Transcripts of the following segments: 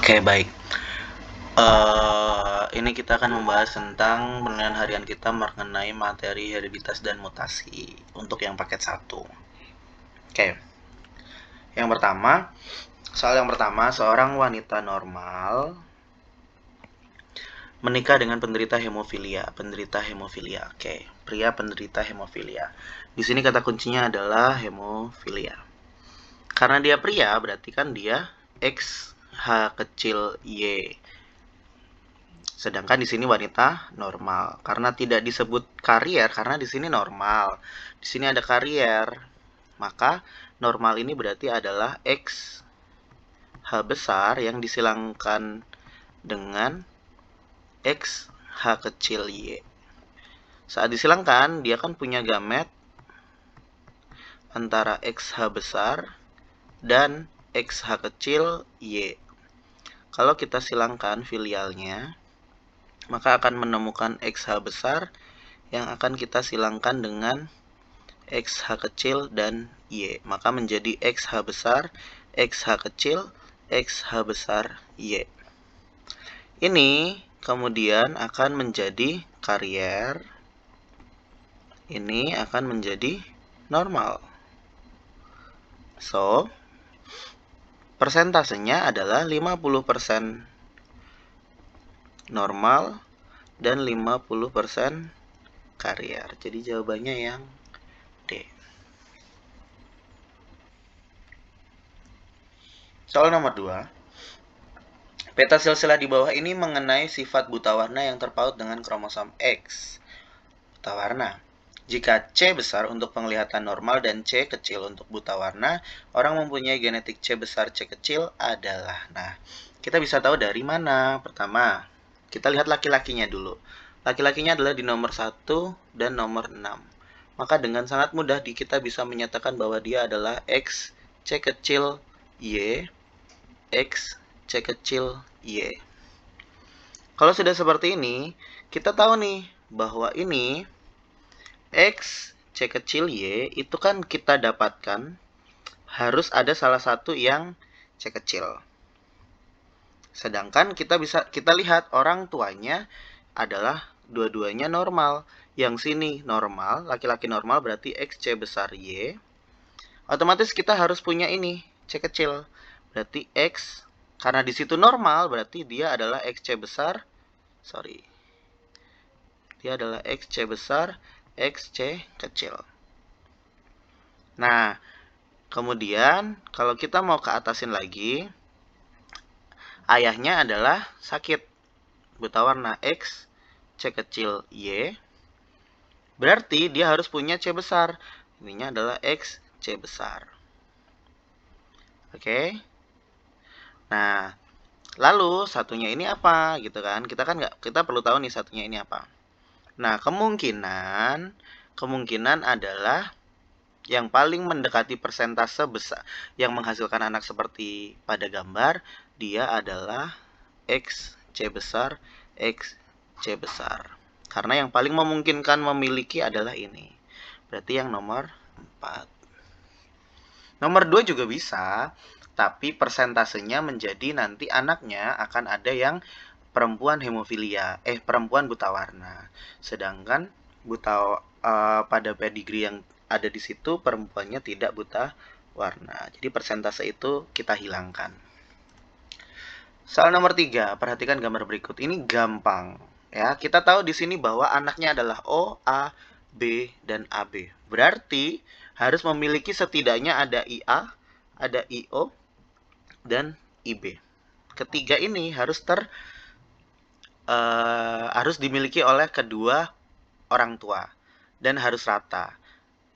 Oke, baik. Ini kita akan membahas tentang penilaian harian kita mengenai materi hereditas dan mutasi untuk yang paket 1. Oke. Soal yang pertama, seorang wanita normal menikah dengan penderita hemofilia. Oke, pria penderita hemofilia. Di sini kata kuncinya adalah hemofilia. Karena dia pria, berarti kan dia X H kecil Y. Sedangkan di sini wanita normal. Karena tidak disebut karier, karena di sini normal. Di sini ada karier. Maka normal ini berarti adalah X H besar yang disilangkan dengan X H kecil Y. Saat disilangkan, dia kan punya gamet antara X H besar dan X H kecil Y. Kalau kita silangkan filialnya, maka akan menemukan XH besar yang akan kita silangkan dengan XH kecil dan Y. Maka menjadi XH besar, XH kecil, XH besar, Y. Ini kemudian akan menjadi karier. Ini akan menjadi normal. So, persentasenya adalah 50% normal dan 50% karier. Jadi jawabannya yang D. Soal nomor 2. Peta silsilah di bawah ini mengenai sifat buta warna yang terpaut dengan kromosom X. Buta warna. Jika C besar untuk penglihatan normal dan C kecil untuk buta warna, orang mempunyai genetik C besar C kecil adalah. Nah, kita bisa tahu dari mana? Pertama, kita lihat laki-lakinya dulu. Laki-lakinya adalah di nomor 1 dan nomor 6. Maka dengan sangat mudah kita bisa menyatakan bahwa dia adalah X C kecil Y, X C kecil Y. Kalau sudah seperti ini, kita tahu nih bahwa ini X C kecil Y itu kan kita dapatkan harus ada salah satu yang C kecil. Sedangkan kita lihat orang tuanya adalah dua-duanya normal. Yang sini normal, laki-laki normal berarti X C besar Y. Otomatis kita harus punya ini C kecil. Berarti X, karena di situ normal, berarti dia adalah XC besar. Dia adalah XC besar, XC kecil. Nah, kemudian kalau kita mau ke atasin lagi, ayahnya adalah sakit buta warna X C kecil Y. Berarti dia harus punya C besar. Ininya adalah X C besar. Oke. Nah, lalu satunya ini apa gitu kan? Kita perlu tahu nih satunya ini apa. Nah, kemungkinan adalah yang paling mendekati persentase besar yang menghasilkan anak seperti pada gambar, dia adalah X C besar, X C besar. Karena yang paling memungkinkan memiliki adalah ini. Berarti yang nomor 4. Nomor 2 juga bisa, tapi persentasenya menjadi nanti anaknya akan ada yang perempuan hemofilia, perempuan buta warna. Sedangkan pada pedigree yang ada di situ perempuannya tidak buta warna. Jadi persentase itu kita hilangkan. Soal nomor 3, perhatikan gambar berikut. Ini gampang, ya. Kita tahu di sini bahwa anaknya adalah O, A, B, dan AB. Berarti harus memiliki setidaknya ada IA, ada IO, dan IB. Ketiga ini harus dimiliki oleh kedua orang tua dan harus rata.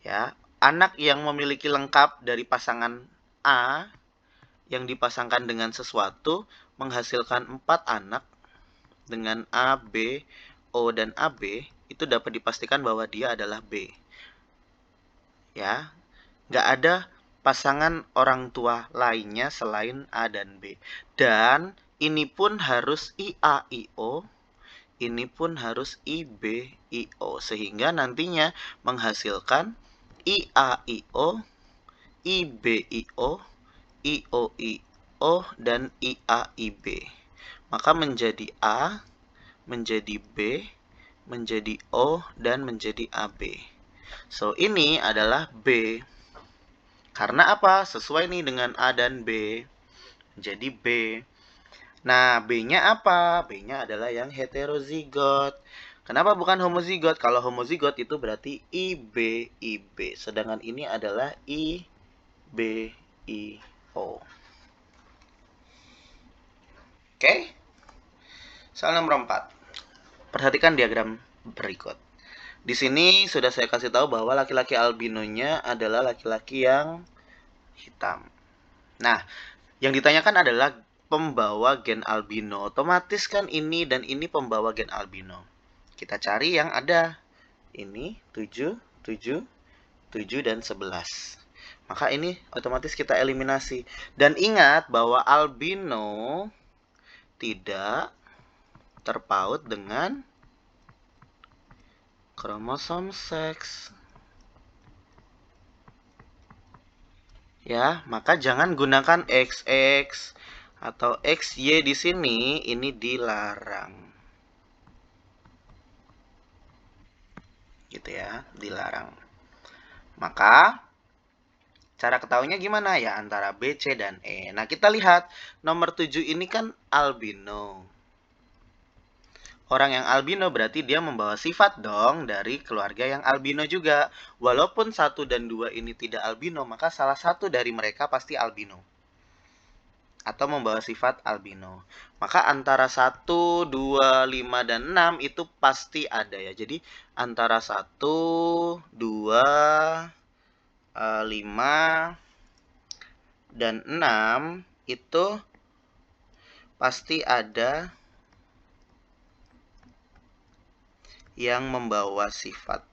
Ya, anak yang memiliki lengkap dari pasangan A yang dipasangkan dengan sesuatu menghasilkan 4 anak dengan A, B, O, dan AB, itu dapat dipastikan bahwa dia adalah B. Ya, nggak ada pasangan orang tua lainnya selain A dan B. Dan ini pun harus IA, IO, ini pun harus IB, IO. Sehingga nantinya menghasilkan IA, IO, IB, IO, IO, O, dan IA, IB. Maka menjadi A, menjadi B, menjadi O, dan menjadi AB. So, ini adalah B. Karena apa? Sesuai nih dengan A dan B. Jadi B. Nah, B-nya apa? B-nya adalah yang heterozigot. Kenapa bukan homozigot? Kalau homozigot itu berarti IB, IB. Sedangkan ini adalah IB, IO. Oke? Soal nomor 4. Perhatikan diagram berikut. Di sini sudah saya kasih tahu bahwa laki-laki albinonya adalah laki-laki yang hitam. Nah, yang ditanyakan adalah pembawa gen albino. Otomatis kan ini dan ini pembawa gen albino. Kita cari yang ada. Ini 7, 7, 7, dan 11. Maka ini otomatis kita eliminasi. Dan ingat bahwa albino tidak terpaut dengan kromosom seks. Ya, maka jangan gunakan XX atau XY di sini, ini dilarang. Gitu ya, dilarang. Maka cara ketahuinya gimana ya? Antara B, C, dan E. Nah, kita lihat nomor 7 ini kan albino. Orang yang albino berarti dia membawa sifat dong dari keluarga yang albino juga. Walaupun 1 dan 2 ini tidak albino, maka salah satu dari mereka pasti albino. Atau membawa sifat albino. Maka antara 1, 2, 5, dan 6 itu pasti ada ya. Jadi antara 1, 2, 5, dan 6 itu pasti ada yang membawa sifat.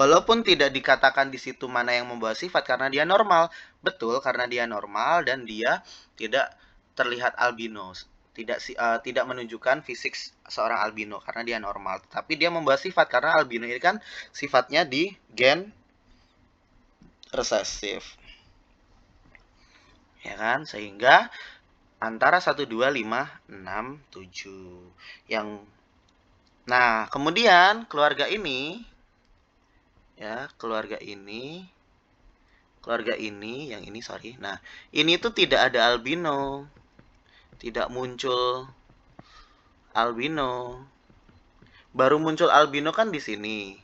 Walaupun tidak dikatakan di situ mana yang membawa sifat karena dia normal. Betul, karena dia normal dan dia tidak terlihat albino. Tidak menunjukkan fisik seorang albino karena dia normal. Tapi dia membawa sifat karena albino ini kan sifatnya di gen resesif. Ya kan? Sehingga antara 1, 2, 5, 6, 7. Nah, kemudian keluarga ini ya, keluarga ini, yang ini sorry. Nah, ini tuh tidak ada albino. Tidak muncul albino. Baru muncul albino kan di sini.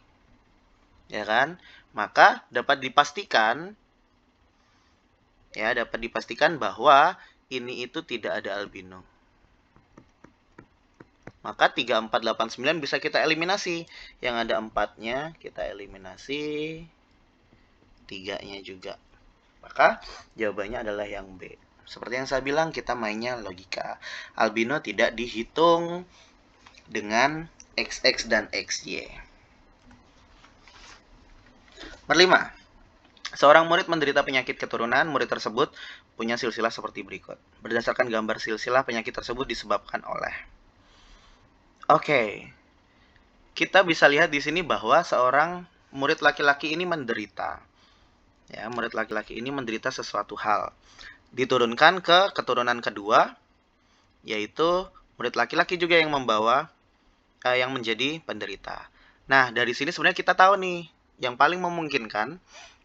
Ya kan? Maka dapat dipastikan bahwa ini itu tidak ada albino. Maka 3, 4, 8, 9 bisa kita eliminasi. Yang ada 4-nya kita eliminasi, 3-nya juga. Maka jawabannya adalah yang B. Seperti yang saya bilang, kita mainnya logika. Albino tidak dihitung dengan XX dan XY. Nomor 5. Seorang murid menderita penyakit keturunan. Murid tersebut punya silsilah seperti berikut. Berdasarkan gambar silsilah, penyakit tersebut disebabkan oleh. Oke. Kita bisa lihat di sini bahwa seorang murid laki-laki ini menderita. Ya, murid laki-laki ini menderita sesuatu hal. Diturunkan ke keturunan kedua, yaitu murid laki-laki juga yang membawa yang menjadi penderita. Nah, dari sini sebenarnya kita tahu nih, yang paling memungkinkan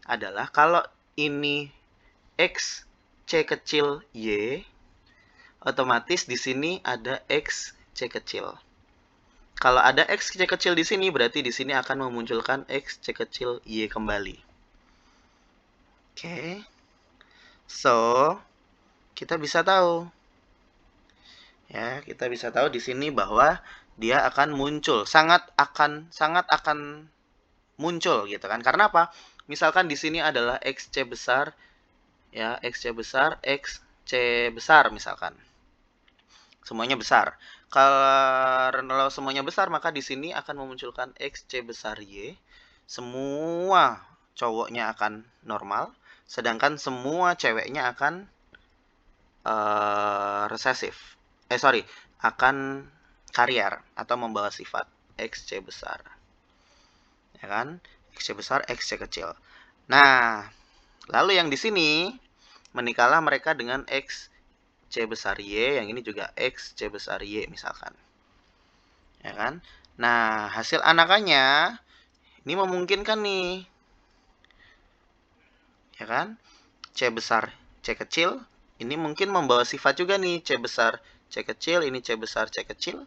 adalah kalau ini X C kecil Y, otomatis di sini ada X C kecil. Kalau ada X C kecil di sini, berarti di sini akan memunculkan X C kecil Y kembali. Oke. So, kita bisa tahu. Ya, kita bisa tahu di sini bahwa dia akan muncul, sangat akan muncul gitu kan. Karena apa? Misalkan di sini adalah XC besar, ya, XC besar, XC besar misalkan. Semuanya besar. Kalau semuanya besar, maka di sini akan memunculkan XC besar Y. Semua cowoknya akan normal, sedangkan semua ceweknya akan resesif. Akan karier atau membawa sifat XC besar. Ya kan? XC besar, XC kecil. Nah, lalu yang di sini Menikahlah mereka dengan X C besar Y, yang ini juga X C besar Y misalkan. Ya kan? Nah, hasil anakannya ini memungkinkan nih. Ya kan? C besar C kecil ini mungkin membawa sifat juga nih, C besar C kecil, ini C besar C kecil.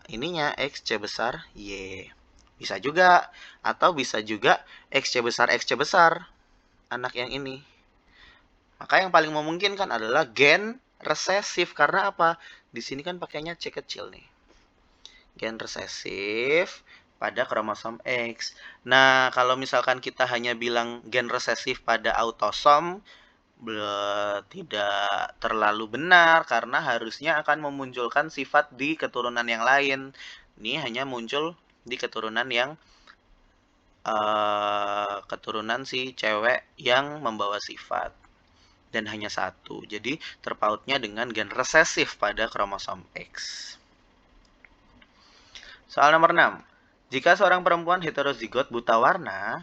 Ininya X C besar Y. Bisa juga, atau bisa juga X C besar anak yang ini. Maka yang paling memungkinkan adalah gen resesif. Karena apa? Di sini kan pakainya C kecil nih. Gen resesif pada kromosom X. Nah, kalau misalkan kita hanya bilang gen resesif pada autosom, tidak terlalu benar, karena harusnya akan memunculkan sifat di keturunan yang lain. Ini hanya muncul di keturunan yang keturunan si cewek yang membawa sifat, dan hanya satu. Jadi terpautnya dengan gen resesif pada kromosom X. Soal nomor 6. Jika seorang perempuan heterozigot buta warna,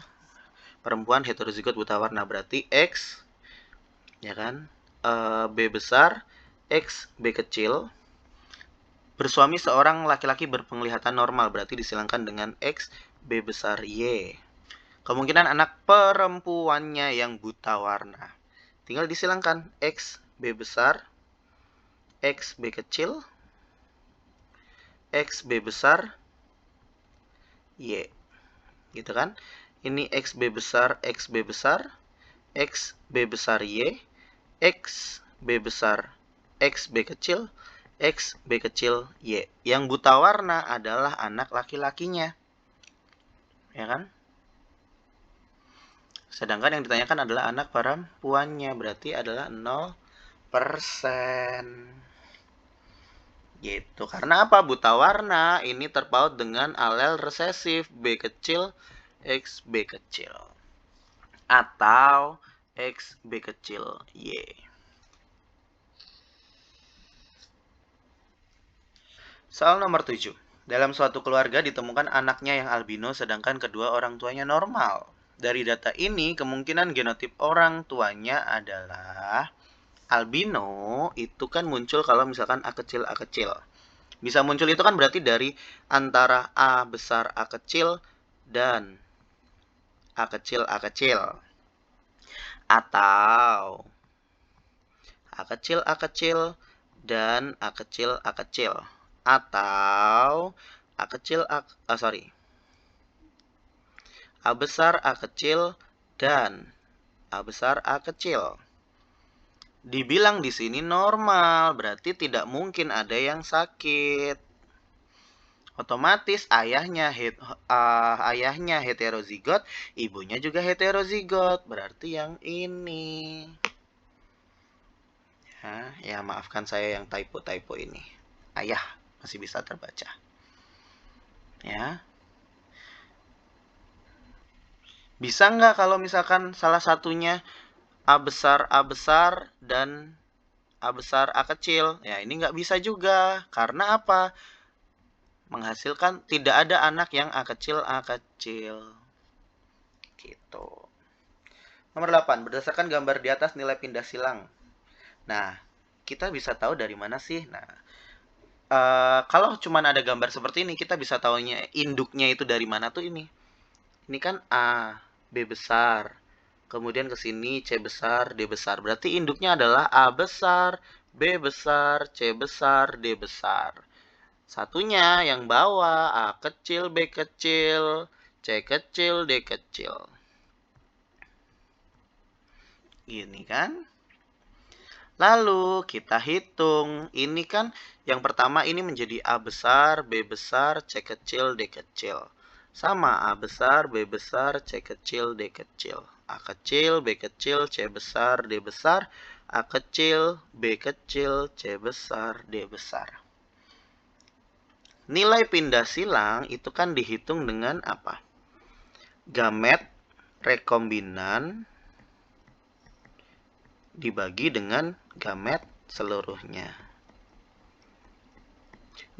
berarti X, ya kan, B besar, X B kecil, bersuami seorang laki-laki berpenglihatan normal, berarti disilangkan dengan X B besar Y. Kemungkinan anak perempuannya yang buta warna, tinggal disilangkan X B besar, X B kecil, X B besar Y. Gitu kan? Ini X B besar, X B besar, X B besar Y, X B besar, X B kecil, X B kecil Y. Yang buta warna adalah anak laki-lakinya. Ya kan? Sedangkan yang ditanyakan adalah anak perempuannya, berarti adalah 0%. Gitu. Karena apa? Buta warna ini terpaut dengan alel resesif B kecil X B kecil atau X B kecil Y. Soal nomor 7. Dalam suatu keluarga ditemukan anaknya yang albino sedangkan kedua orang tuanya normal. Dari data ini, kemungkinan genotip orang tuanya adalah albino. Itu kan muncul kalau misalkan A kecil A kecil. Bisa muncul itu kan berarti dari antara A besar A kecil dan A kecil A kecil. Atau A kecil dan A kecil A kecil. Atau A kecil A besar A kecil dan A besar A kecil. Dibilang di sini normal, berarti tidak mungkin ada yang sakit. Otomatis ayahnya heterozigot, ibunya juga heterozigot, berarti yang ini. Ya maafkan saya yang typo ini. Ayah masih bisa terbaca. Ya. Bisa nggak kalau misalkan salah satunya A besar dan A besar A kecil? Ya ini nggak bisa juga. Karena apa? Menghasilkan tidak ada anak yang A kecil. Gitu. Nomor 8. Berdasarkan gambar di atas nilai pindah silang. Nah, kita bisa tahu dari mana sih? Nah, kalau cuma ada gambar seperti ini, kita bisa tahunya induknya itu dari mana tuh ini. Ini kan A, B besar. Kemudian ke sini C besar, D besar. Berarti induknya adalah A besar, B besar, C besar, D besar. Satunya yang bawah A kecil, B kecil, C kecil, D kecil. Gini kan? Lalu kita hitung. Ini kan yang pertama ini menjadi A besar, B besar, C kecil, D kecil. Sama A besar, B besar, C kecil, D kecil. A kecil, B kecil, C besar, D besar. A kecil, B kecil, C besar, D besar. Nilai pindah silang itu kan dihitung dengan apa? Gamet rekombinan dibagi dengan gamet seluruhnya.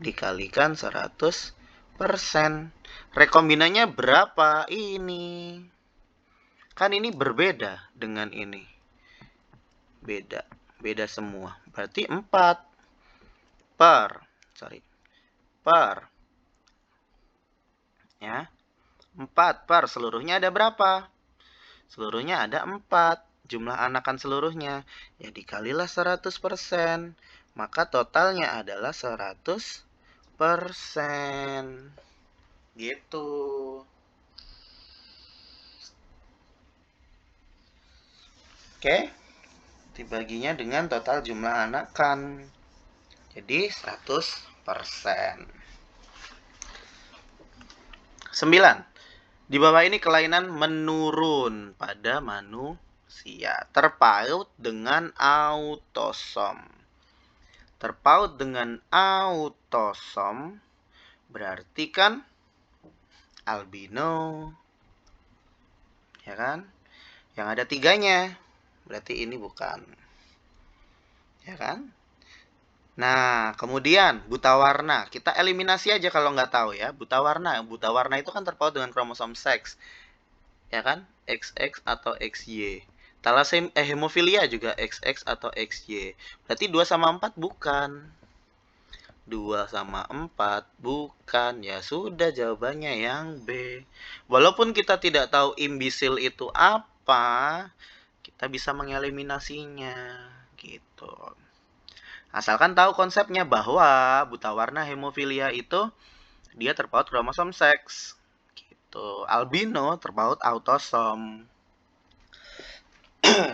Dikalikan 100%. Rekombinannya berapa? Ini. Kan ini berbeda dengan ini. beda. Beda semua. Berarti 4 per ya. 4 per seluruhnya ada berapa? Seluruhnya ada 4. Jumlah anakan seluruhnya. Ya dikalilah 100%. Maka totalnya adalah 100%. Gitu. Oke. Dibaginya dengan total jumlah anakan. Jadi 100%. 9. Di bawah ini kelainan menurun pada manusia. Terpaut dengan autosom. Terpaut dengan autosom berarti kan albino. Ya kan? Yang ada 3-nya. Berarti ini bukan. Ya kan? Nah, kemudian buta warna. Kita eliminasi aja kalau nggak tahu ya. Buta warna. Buta warna itu kan terpaut dengan kromosom seks. Ya kan? XX atau XY. Hemofilia juga XX atau XY. Berarti 2 sama 4 bukan. 2 sama 4 bukan. Ya sudah, jawabannya yang B. Walaupun kita tidak tahu imbisil itu apa, kita bisa mengeliminasinya. Gitu. Asalkan tahu konsepnya bahwa buta warna hemofilia itu dia terpaut kromosom seks. Gitu. Albino terpaut autosom.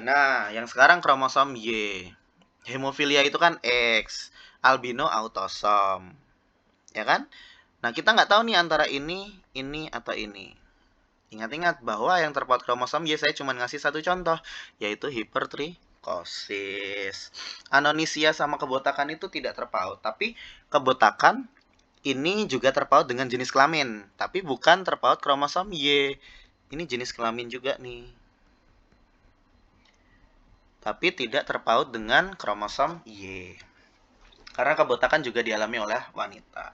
Nah, yang sekarang kromosom Y. Hemofilia itu kan X. Albino autosom. Ya kan? Nah, kita nggak tahu nih antara ini, atau ini. Ingat-ingat bahwa yang terpaut kromosom Y saya cuma ngasih satu contoh, yaitu hipertrikosis. Anonisia sama kebotakan itu tidak terpaut, tapi kebotakan ini juga terpaut dengan jenis kelamin, tapi bukan terpaut kromosom Y. Ini jenis kelamin juga nih. Tapi tidak terpaut dengan kromosom Y. Karena kebotakan juga dialami oleh wanita.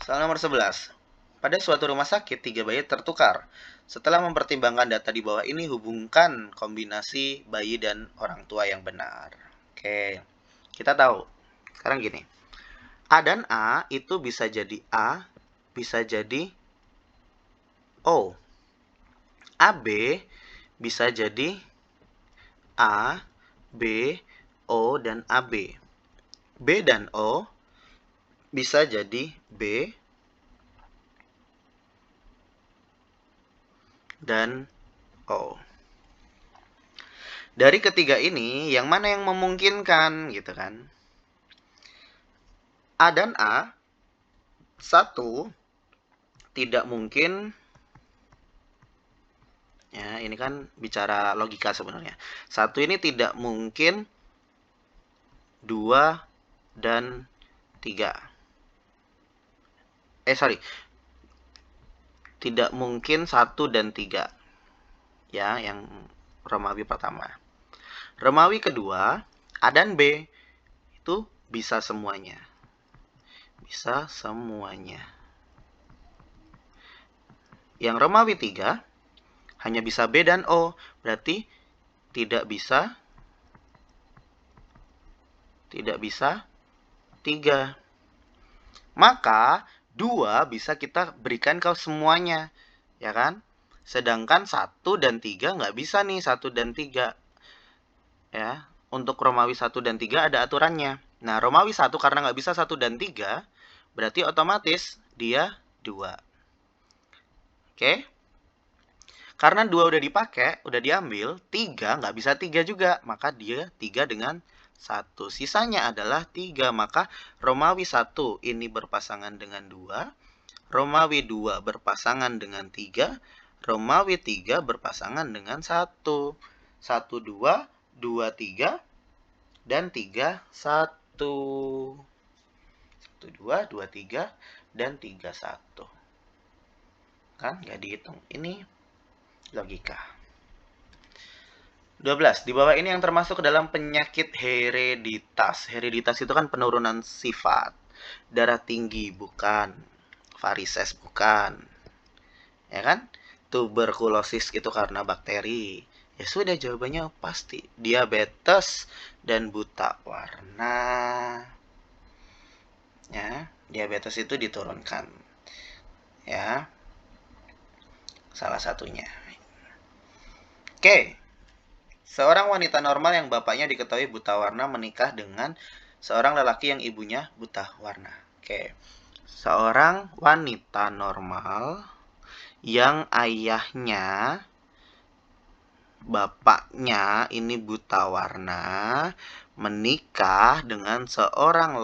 Soal nomor 11. Pada suatu rumah sakit, 3 bayi tertukar. Setelah mempertimbangkan data di bawah ini, hubungkan kombinasi bayi dan orang tua yang benar. Oke, kita tahu. Sekarang gini. A dan A itu bisa jadi A, bisa jadi O. AB bisa jadi A, B, O, dan AB. B dan O bisa jadi B dan O. Dari ketiga ini, yang mana yang memungkinkan gitu kan? A dan A, satu tidak mungkin. Ya, ini kan bicara logika sebenarnya. Satu ini tidak mungkin 2 dan 3. Tidak mungkin 1 dan 3. Ya, yang Romawi pertama. Romawi kedua, A dan B itu bisa semuanya. Bisa semuanya. Yang Romawi 3 hanya bisa B dan O, berarti tidak bisa 3. Maka 2 bisa kita berikan ke semuanya, ya kan? Sedangkan 1 dan 3 nggak bisa nih, 1 dan 3. Ya, untuk Romawi 1 dan 3 ada aturannya. Nah, Romawi 1 karena nggak bisa 1 dan 3, berarti otomatis dia 2. Oke? Karena 2 udah dipakai, udah diambil, 3 nggak bisa 3 juga. Maka dia 3 dengan 1. Sisanya adalah 3. Maka Romawi 1 ini berpasangan dengan 2. Romawi 2 berpasangan dengan 3. Romawi 3 berpasangan dengan 1. 1, 2, 2, 3, dan 3, 1. 1, 2, 2, 3, dan 3, 1. Kan nggak dihitung. Ini logika. 12. Di bawah ini yang termasuk ke dalam penyakit hereditas. Hereditas itu kan penurunan sifat. Darah tinggi bukan. Varises bukan. Ya kan? Tuberkulosis itu karena bakteri. Ya sudah, jawabannya pasti diabetes dan buta warna. Ya, diabetes itu diturunkan. Ya. Salah satunya. Oke. Seorang wanita normal yang bapaknya diketahui buta warna menikah dengan seorang lelaki yang ibunya buta warna. Oke. Seorang wanita normal yang ayahnya, bapaknya ini buta warna, menikah dengan seorang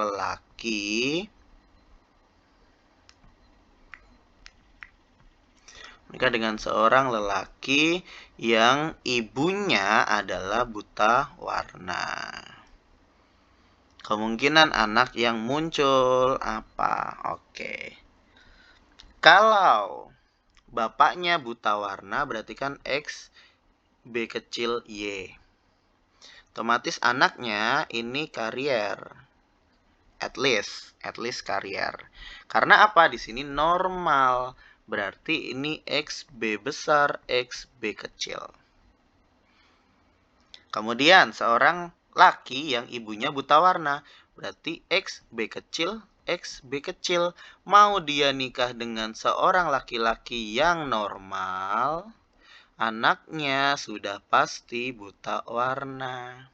lelaki yang ibunya adalah buta warna. Kemungkinan anak yang muncul apa? Oke. Kalau bapaknya buta warna berarti kan X, B kecil, Y. Otomatis anaknya ini karier. At least karier. Karena apa? Di sini normal. Berarti ini XB besar, XB kecil. Kemudian seorang laki yang ibunya buta warna. Berarti XB kecil, XB kecil. Mau dia nikah dengan seorang laki-laki yang normal, anaknya sudah pasti buta warna.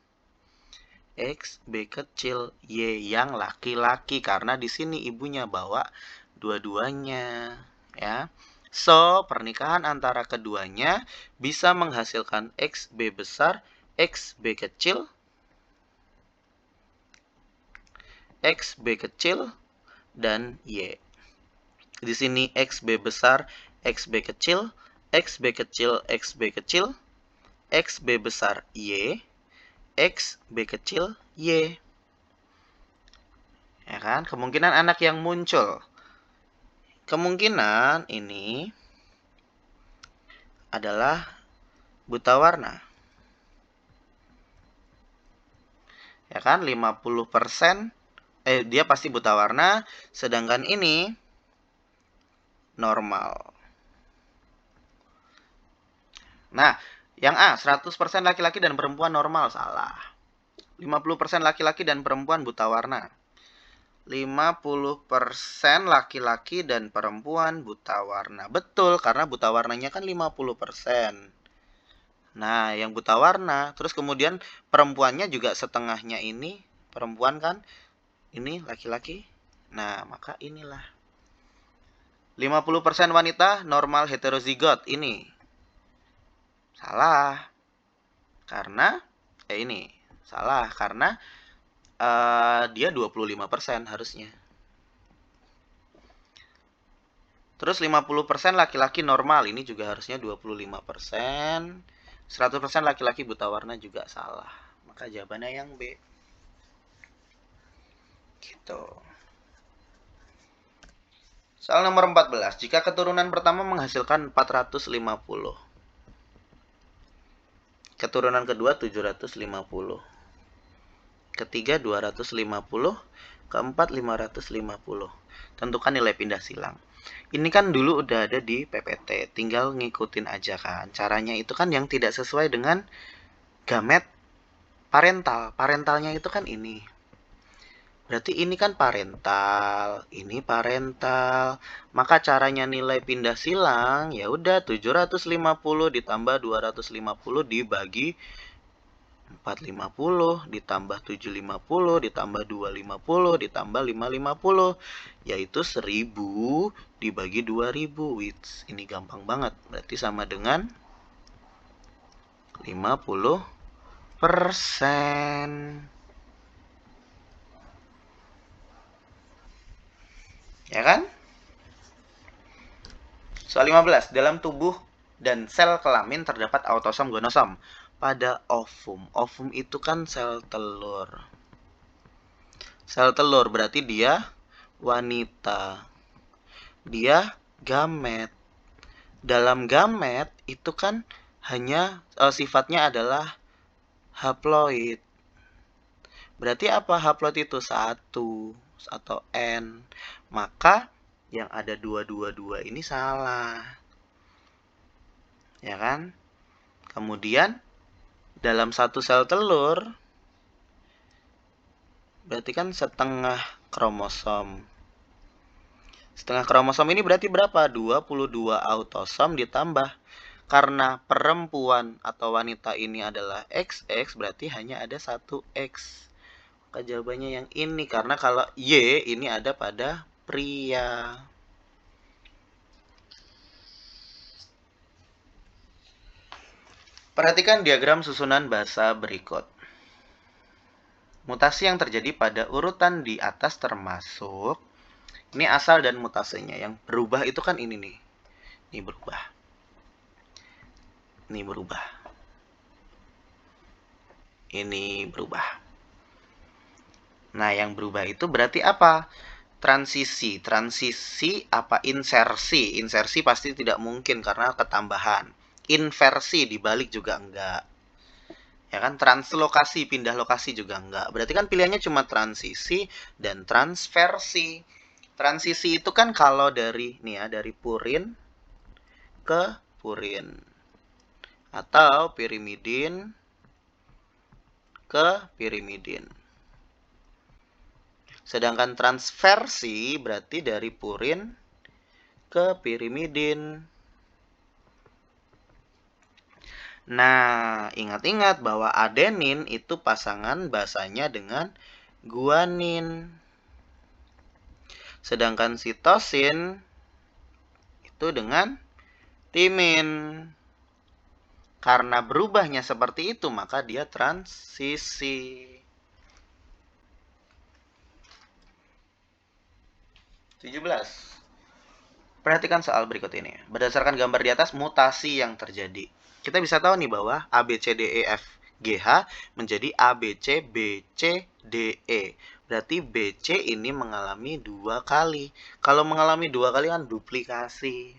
X, B kecil, Y yang laki-laki. Karena di sini ibunya bawa dua-duanya. Ya. So, pernikahan antara keduanya bisa menghasilkan XB besar, XB kecil, XB kecil, dan Y. Di sini XB besar, XB kecil, XB kecil, XB kecil, XB besar, Y, X, B kecil, Y. Ya kan? Kemungkinan anak yang muncul. Kemungkinan ini adalah buta warna. Ya kan? 50%. Dia pasti buta warna. Sedangkan ini normal. Nah, yang A, 100% laki-laki dan perempuan normal. Salah. 50% laki-laki dan perempuan buta warna. 50% laki-laki dan perempuan buta warna. Betul, karena buta warnanya kan 50%. Nah, yang buta warna. Terus kemudian perempuannya juga setengahnya ini. Perempuan kan. Ini laki-laki. Nah, maka inilah. 50% wanita normal heterozigot. Ini. Salah. Karena, ini. Salah, karena dia 25% harusnya. Terus 50% laki-laki normal. Ini juga harusnya 25%. 100% laki-laki buta warna juga salah. Maka jawabannya yang B. Gitu. Soal nomor 14. Jika keturunan pertama menghasilkan 450. Keturunan kedua 750. Ketiga 250. Keempat 550. Tentukan nilai pindah silang. Ini kan dulu udah ada di PPT. Tinggal ngikutin aja kan. Caranya itu kan yang tidak sesuai dengan gamet parental. Parentalnya itu kan ini. Berarti ini kan parental, ini parental. Maka caranya nilai pindah silang ya udah 750 ditambah 250 dibagi 450 ditambah 750 ditambah 250 ditambah 550 yaitu 1000 dibagi 2000. Which ini gampang banget. Berarti sama dengan 50%. Ya kan? Soal 15. Dalam tubuh dan sel kelamin terdapat autosom gonosom. Pada ovum. Ovum itu kan sel telur. Sel telur berarti dia wanita. Dia gamet. Dalam gamet itu kan hanya sifatnya adalah haploid. Berarti apa haploid itu? 1 atau N. Maka yang ada 222 ini salah. Ya kan? Kemudian dalam satu sel telur, berarti kan setengah kromosom. Setengah kromosom ini berarti berapa? 22 autosom ditambah. Karena perempuan atau wanita ini adalah XX, berarti hanya ada satu X. Maka jawabannya yang ini, karena kalau Y ini ada pada pria. Perhatikan diagram susunan basa berikut. Mutasi yang terjadi pada urutan di atas termasuk, ini asal dan mutasenya. Yang berubah itu kan ini nih. Ini berubah. Ini berubah. Ini berubah. Nah, yang berubah itu berarti apa? Transisi. Transisi apa? Insersi. Insersi pasti tidak mungkin karena ketambahan. Inversi dibalik juga enggak. Ya kan? Translokasi, pindah lokasi juga enggak. Berarti kan pilihannya cuma transisi dan transversi. Transisi itu kan kalau dari nih ya, dari purin ke purin atau pirimidin ke pirimidin. Sedangkan transversi berarti dari purin ke pirimidin. Nah, ingat-ingat bahwa adenin itu pasangan basanya dengan guanin. Sedangkan sitosin itu dengan timin. Karena berubahnya seperti itu, maka dia transisi. 17. Perhatikan soal berikut ini. Berdasarkan gambar di atas, mutasi yang terjadi. Kita bisa tahu nih bahwa A, B, C, D, E, F, G, H menjadi A, B, C, B, C, D, E. Berarti B, C ini mengalami 2 kali. Kalau mengalami 2 kali kan duplikasi.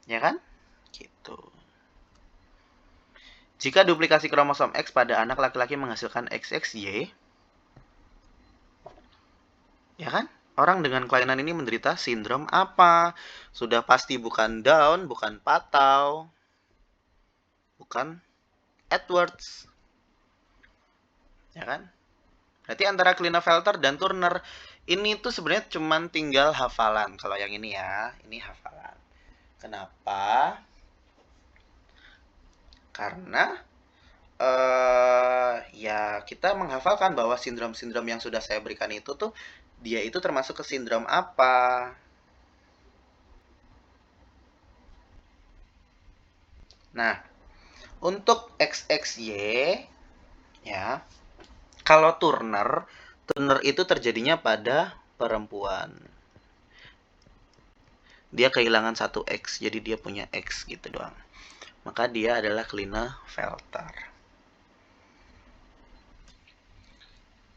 Ya kan? Gitu. Jika duplikasi kromosom X pada anak laki-laki menghasilkan XXY, ya kan? Orang dengan kelainan ini menderita sindrom apa? Sudah pasti bukan Down, bukan Patau, bukan Edwards. Ya kan? Berarti antara Klinefelter dan Turner ini tuh sebenarnya cuman tinggal hafalan. Kalau yang ini ya, ini hafalan. Kenapa? Karena ya kita menghafalkan bahwa sindrom-sindrom yang sudah saya berikan itu tuh dia itu termasuk ke sindrom apa. Nah, untuk XXY ya, kalau Turner itu terjadinya pada perempuan. Dia kehilangan satu X, jadi dia punya X gitu doang. Maka dia adalah Klinefelter.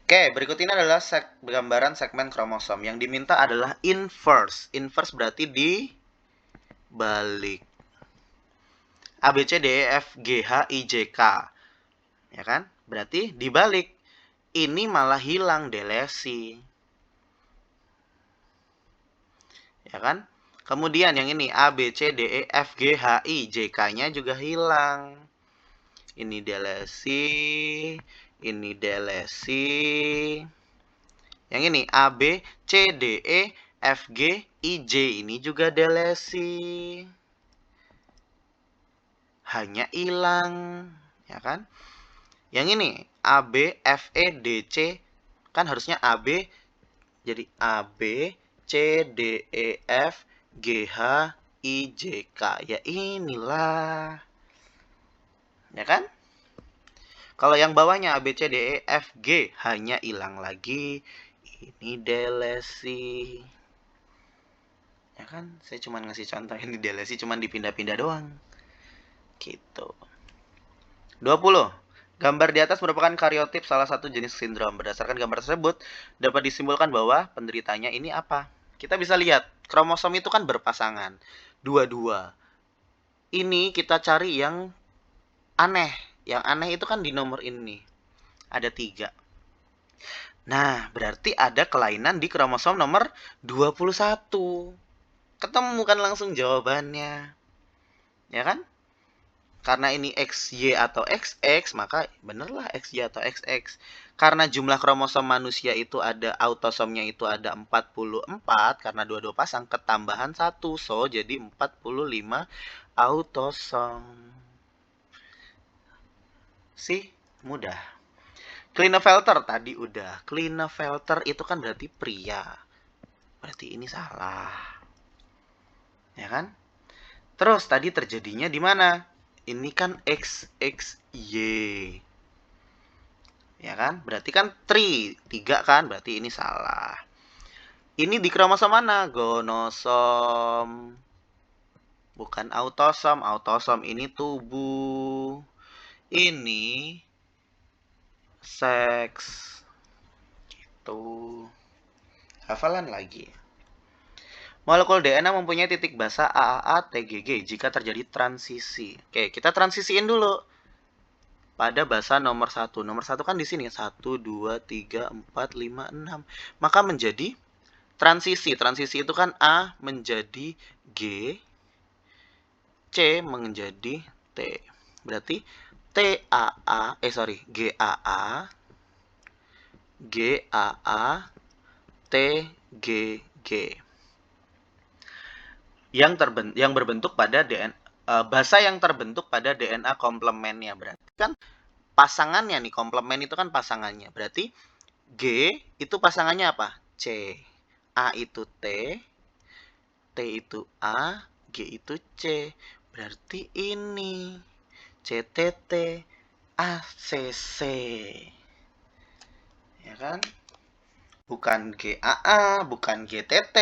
Oke, berikut ini adalah gambaran segmen kromosom. Yang diminta adalah inverse. Inverse berarti dibalik. A, B, C, D, E, F, G, H, I, J, K. Ya kan? Berarti dibalik. Ini malah hilang, delesi. Ya kan? Kemudian yang ini A, B, C, D, E, F, G, H, I, J, K-nya juga hilang. Ini delesi. Ini delesi. Yang ini A, B, C, D, E, F, G, I, J. Ini juga delesi. Hanya hilang. Ya kan? Yang ini A, B, F, E, D, C. Kan harusnya A, B. Jadi A, B, C, D, E, F, G, H, I, J, K. Ya inilah. Ya kan? Kalau yang bawahnya A, B, C, D, E, F, G hanya hilang lagi. Ini delesi. Ya kan? Saya cuma ngasih contoh ini delesi, cuma dipindah-pindah doang. Gitu. 20. Gambar di atas merupakan karyotip salah satu jenis sindrom. Berdasarkan gambar tersebut, dapat disimpulkan bahwa penderitanya ini apa? Kita bisa lihat, kromosom itu kan berpasangan. Dua-dua. Ini kita cari yang aneh. Yang aneh itu kan di nomor ini. Ada 3. Nah, berarti ada kelainan di kromosom nomor 21. Ketemu kan langsung jawabannya. Ya kan? Karena ini XY atau XX, maka benerlah XY atau XX. Karena jumlah kromosom manusia itu ada, autosomnya itu ada 44, karena dua-dua pasang, ketambahan 1. So, jadi 45 autosom. Mudah. Klinefelter tadi udah. Klinefelter itu kan berarti pria. Berarti ini salah. Ya kan? Terus tadi terjadinya di mana? Ini kan XXY. Ya kan? Berarti kan 3 kan? Berarti ini salah. Ini di kromosom mana? Gonosom. Bukan autosom. Autosom ini tubuh. Ini seks. Gitu. Hafalan lagi. Molekul DNA mempunyai titik basa AAA TGG jika terjadi transisi. Oke, kita transisiin dulu. Pada basa nomor 1. Nomor 1 kan di sini 1 2 3 4 5 6. Maka menjadi transisi. Transisi itu kan A menjadi G, C menjadi T. Berarti GAA, TGG. Yang berbentuk pada DNA, basa yang terbentuk pada DNA komplemennya. Berarti kan pasangannya nih, komplemen itu kan pasangannya. Berarti G itu pasangannya apa? C. A itu T, T itu A, G itu C. Berarti ini CTT ACC. Ya kan? Bukan GAA, bukan GTT.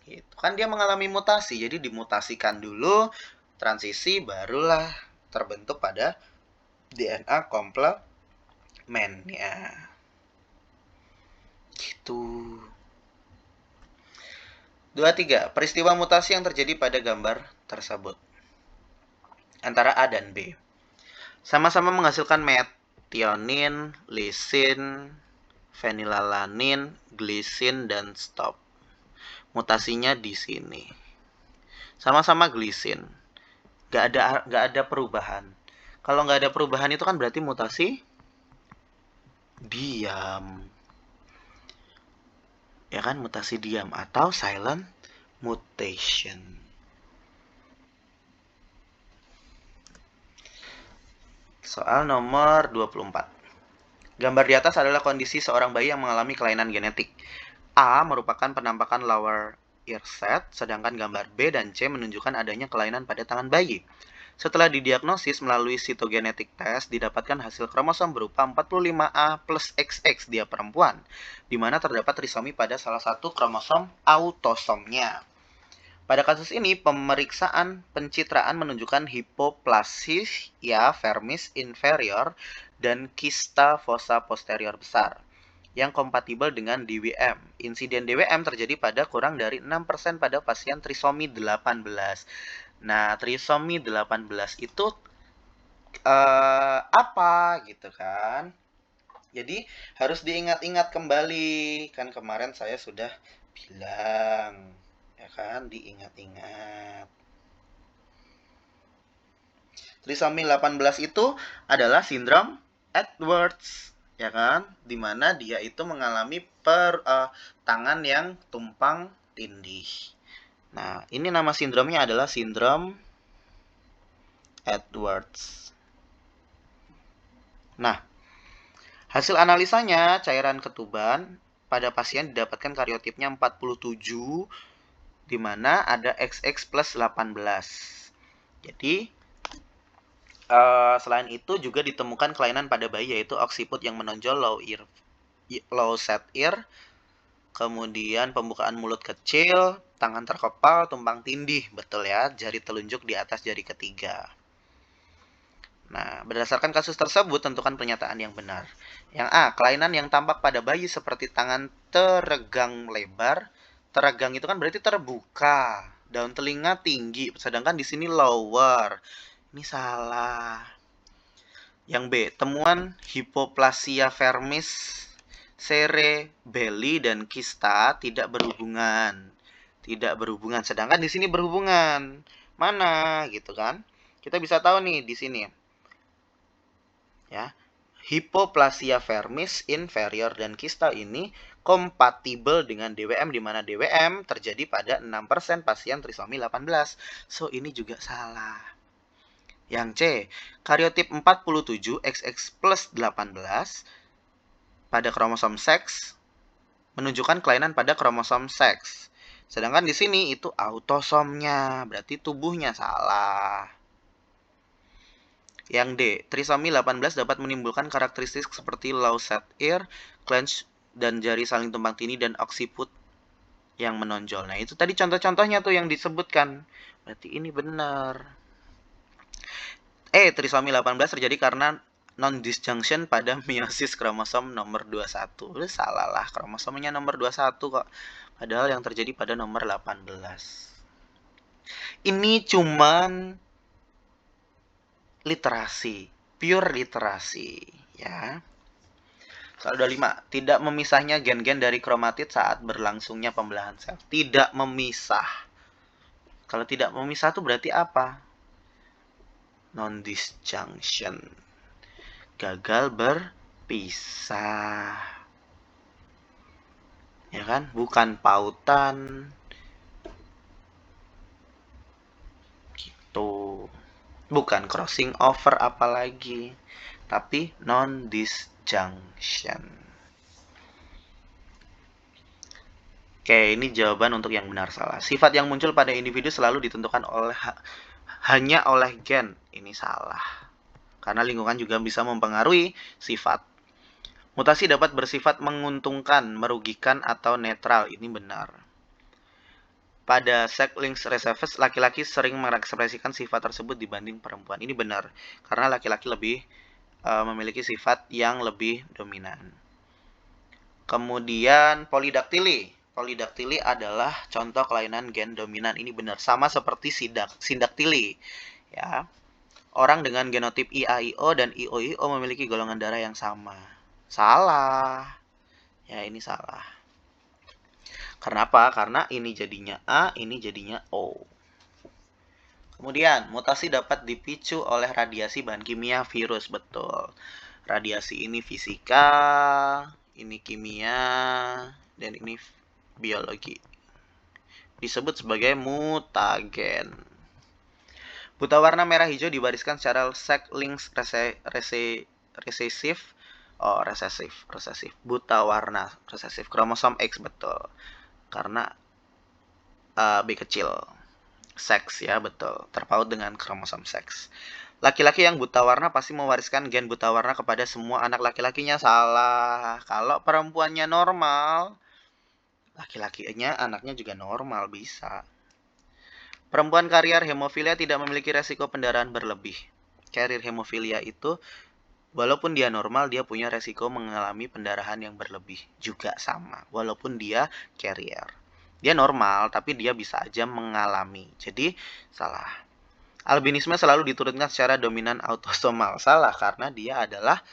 Itu kan dia mengalami mutasi, jadi dimutasikan dulu, transisi, barulah terbentuk pada DNA komplemennya. Gitu. 23. Peristiwa mutasi yang terjadi pada gambar tersebut antara A dan B. Sama-sama menghasilkan metionin, lisin, fenilalanin, glisin, dan stop. Mutasinya di sini. Sama-sama glisin. Gak ada perubahan. Kalau nggak ada perubahan itu kan berarti mutasi diam. Ya kan, mutasi diam atau silent mutation. Soal nomor 24. Gambar di atas adalah kondisi seorang bayi yang mengalami kelainan genetik. A merupakan penampakan lower ear set, sedangkan gambar B dan C menunjukkan adanya kelainan pada tangan bayi. Setelah didiagnosis melalui cytogenetic test, didapatkan hasil kromosom berupa 45A plus XX dia perempuan, di mana terdapat trisomi pada salah satu kromosom autosomnya. Pada kasus ini, pemeriksaan pencitraan menunjukkan hipoplasia vermis inferior dan kista fossa posterior besar yang kompatibel dengan DWM. Insiden DWM terjadi pada kurang dari 6% pada pasien trisomi 18. Nah, trisomi 18 itu apa gitu kan? Jadi harus diingat-ingat kembali. Kan kemarin saya sudah bilang, ya kan, diingat-ingat. Trisomi 18 itu adalah sindrom Edwards, ya kan, dimana dia itu mengalami tangan yang tumpang tindih. Nah, ini nama sindromnya adalah sindrom Edwards. Nah, hasil analisanya cairan ketuban pada pasien didapatkan kariotipnya 47, di mana ada XX plus 18. Jadi selain itu juga ditemukan kelainan pada bayi, yaitu occiput yang menonjol, low set ear, kemudian pembukaan mulut kecil, tangan terkepal, tumpang tindih, betul ya, jari telunjuk di atas jari ketiga. Nah, berdasarkan kasus tersebut, tentukan pernyataan yang benar. Yang A, kelainan yang tampak pada bayi seperti tangan teregang lebar. Teregang itu kan berarti terbuka, daun telinga tinggi, sedangkan di sini lower. Ini salah. Yang B, temuan hipoplasia vermis cerebelli dan kista tidak berhubungan. Tidak berhubungan, sedangkan di sini berhubungan. Mana gitu kan? Kita bisa tahu nih di sini. Ya. Hipoplasia vermis inferior dan kista ini kompatibel dengan DWM, di mana DWM terjadi pada 6% pasien trisomi 18. So, ini juga salah. Yang C, kariotip 47 XX plus 18 pada kromosom seks menunjukkan kelainan pada kromosom seks. Sedangkan di sini itu autosomnya, berarti tubuhnya salah. Yang D, trisomi 18 dapat menimbulkan karakteristik seperti low set ear, clench, dan jari saling tumpang tindih dan occiput yang menonjol. Nah, itu tadi contoh-contohnya tuh yang disebutkan. Berarti ini benar. Trisomi 18 terjadi karena non-disjunction pada meiosis kromosom nomor 21. Salah lah, kromosomnya nomor 21 kok. Padahal yang terjadi pada nomor 18. Ini cuman literasi, pure literasi, ya. Soal 25, tidak memisahnya gen-gen dari kromatid saat berlangsungnya pembelahan sel. Tidak memisah. Kalau tidak memisah itu berarti apa? Non-disjunction. Gagal berpisah. Ya kan? Bukan pautan. Gitu. Bukan crossing over apalagi, tapi non-disjunction. Oke, ini jawaban untuk yang benar salah. Sifat yang muncul pada individu selalu ditentukan hanya oleh gen. Ini salah. Karena lingkungan juga bisa mempengaruhi sifat. Mutasi dapat bersifat menguntungkan, merugikan, atau netral. Ini benar. Pada Sex-linked recessive, laki-laki sering mengekspresikan sifat tersebut dibanding perempuan. Ini benar, karena laki-laki lebih memiliki sifat yang lebih dominan. Kemudian polidaktili. Polidaktili adalah contoh kelainan gen dominan. Ini benar, sama seperti sindaktili. Ya. Orang dengan genotip IAIO dan IOIO memiliki golongan darah yang sama. Salah. Ya, ini salah. Kenapa? Karena ini jadinya A, ini jadinya O. Kemudian, mutasi dapat dipicu oleh radiasi bahan kimia virus. Betul. Radiasi ini fisika, ini kimia, dan ini biologi. Disebut sebagai mutagen. Buta warna merah hijau dibariskan secara sex-linked resesif. Oh, resesif. Buta warna resesif. Kromosom X, betul. Karena B kecil. Seks, ya, betul. Terpaut dengan kromosom seks. Laki-laki yang buta warna pasti mewariskan gen buta warna kepada semua anak laki-lakinya. Salah. Kalau perempuannya normal, laki-lakinya anaknya juga normal, bisa. Perempuan karier hemofilia tidak memiliki resiko pendarahan berlebih. Karier hemofilia itu, walaupun dia normal, dia punya resiko mengalami pendarahan yang berlebih. Juga sama, walaupun dia karier. Dia normal, tapi dia bisa aja mengalami. Jadi, salah. Albinisme selalu diturunkan secara dominan autosomal. Salah, karena dia adalah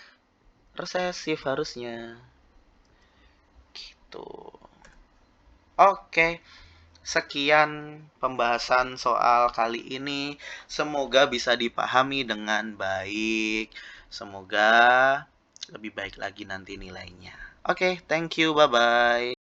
resesif harusnya. Gitu. Oke. Sekian pembahasan soal kali ini. Semoga bisa dipahami dengan baik. Semoga lebih baik lagi nanti nilainya. Oke, thank you. Bye-bye.